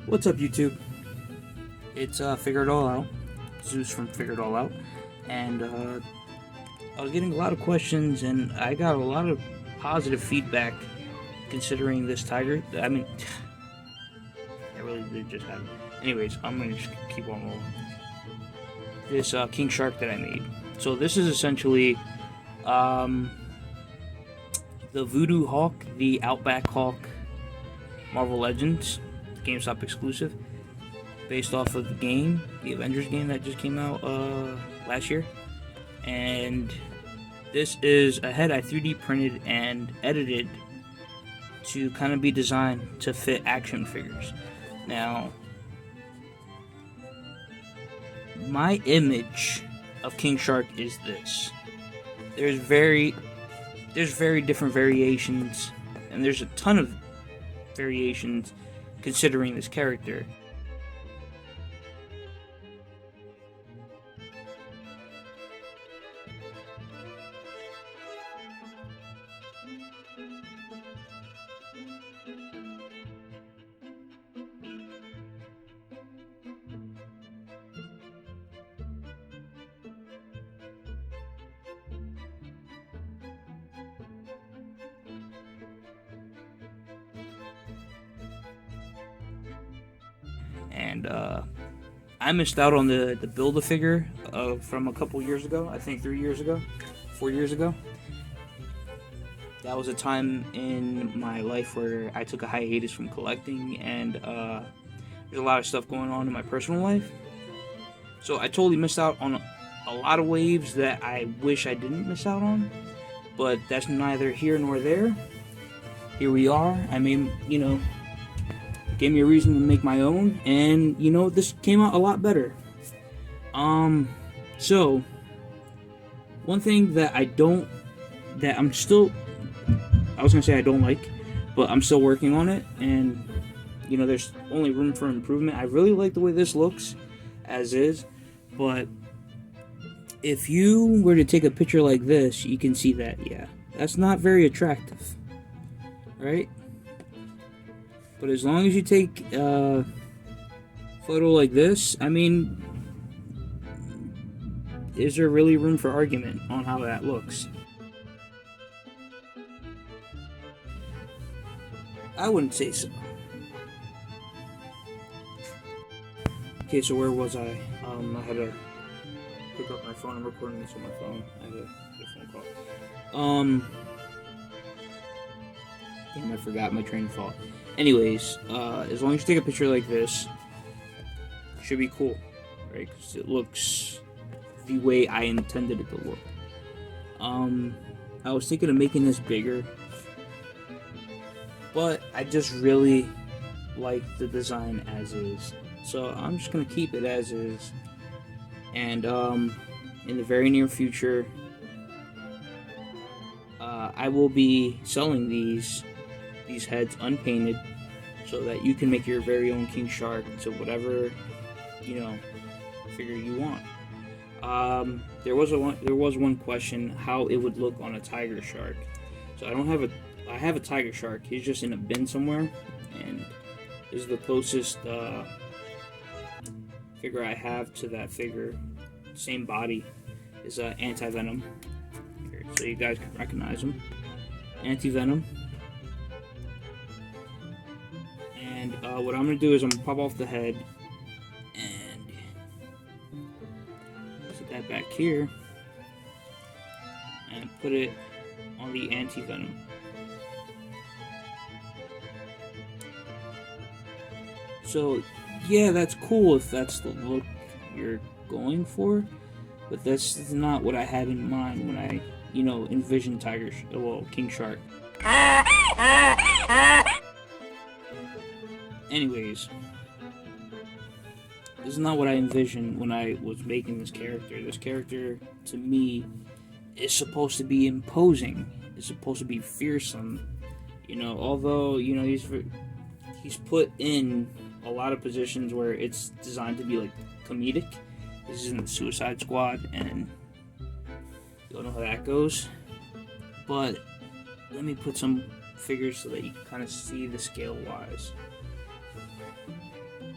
What's up, YouTube? It's Figure It All Out, Zeus from Figure It All Out, and I was getting a lot of questions, and I got a lot of positive feedback considering this tiger. I mean, I really did just have. Anyways, I'm gonna just keep on rolling. This King Shark that I made. So this is essentially um, the Voodoo Hawk, the Outback Hawk, Marvel Legends, GameStop exclusive, based off of the game, the Avengers game that just came out last year. And this is a head I 3D printed and edited to kind of be designed to fit action figures. Now, my image of King Shark is this. There's very different variations, and there's a ton of variations considering this character. And I missed out on the Build-A-Figure from a couple years ago. I think 3 years ago, 4 years ago. That was a time in my life where I took a hiatus from collecting, and there's a lot of stuff going on in my personal life. So I totally missed out on a lot of waves that I wish I didn't miss out on. But that's neither here nor there. Here we are. I mean, gave me a reason to make my own, and this came out a lot better. So one thing that I was gonna say I don't like, but I'm still working on it, and there's only room for improvement. I really like the way this looks as is, but if you were to take a picture like this, you can see that, yeah, that's not very attractive, right? But as long as you take a photo like this, I mean, is there really room for argument on how that looks? I wouldn't say so. Okay, so where was I? I had to pick up my phone. I'm recording this on my phone. I had a phone call. Damn, I forgot my train of thought. Anyways, as long as you take a picture like this, it should be cool, right? Because it looks the way I intended it to look. I was thinking of making this bigger, but I just really like the design as is. So I'm just gonna keep it as is. And in the very near future, I will be selling these heads unpainted, so that you can make your very own King Shark to whatever figure you want. There was one question how it would look on a tiger shark. So I have a tiger shark. He's just in a bin somewhere, and this is the closest figure I have to that figure. Same body is Anti-Venom. So you guys can recognize him. Anti-Venom. And what I'm going to do is I'm going to pop off the head and put that back here and put it on the Anti-Venom. So yeah, that's cool if that's the look you're going for, but that's not what I had in mind when I envisioned King Shark. Anyways, this is not what I envisioned when I was making this character. This character, to me, is supposed to be imposing. It's supposed to be fearsome. Although, he's put in a lot of positions where it's designed to be, like, comedic. This isn't the Suicide Squad, and you don't know how that goes. But let me put some figures so that you can kind of see the scale-wise.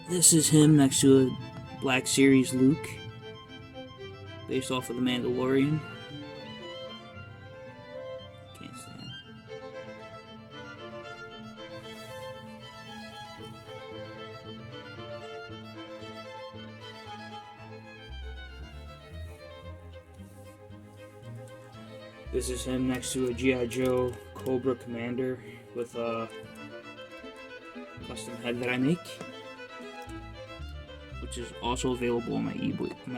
This is him next to a Black Series Luke, based off of The Mandalorian. Can't stand. This is him next to a G.I. Joe Cobra Commander with a custom head that I make, which is also available on my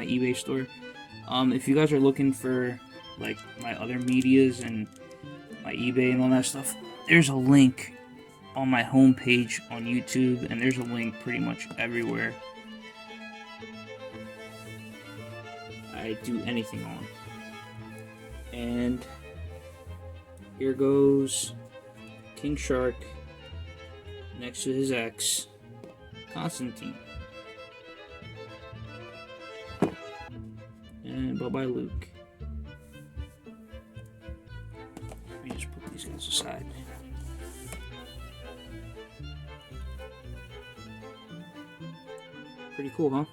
eBay store. If you guys are looking for like my other medias and my eBay and all that stuff, there's a link on my homepage on YouTube, and there's a link pretty much everywhere I do anything on. And here goes King Shark next to his ex, Constantine. And bye-bye, Luke. Let me just put these guys aside. Pretty cool, huh?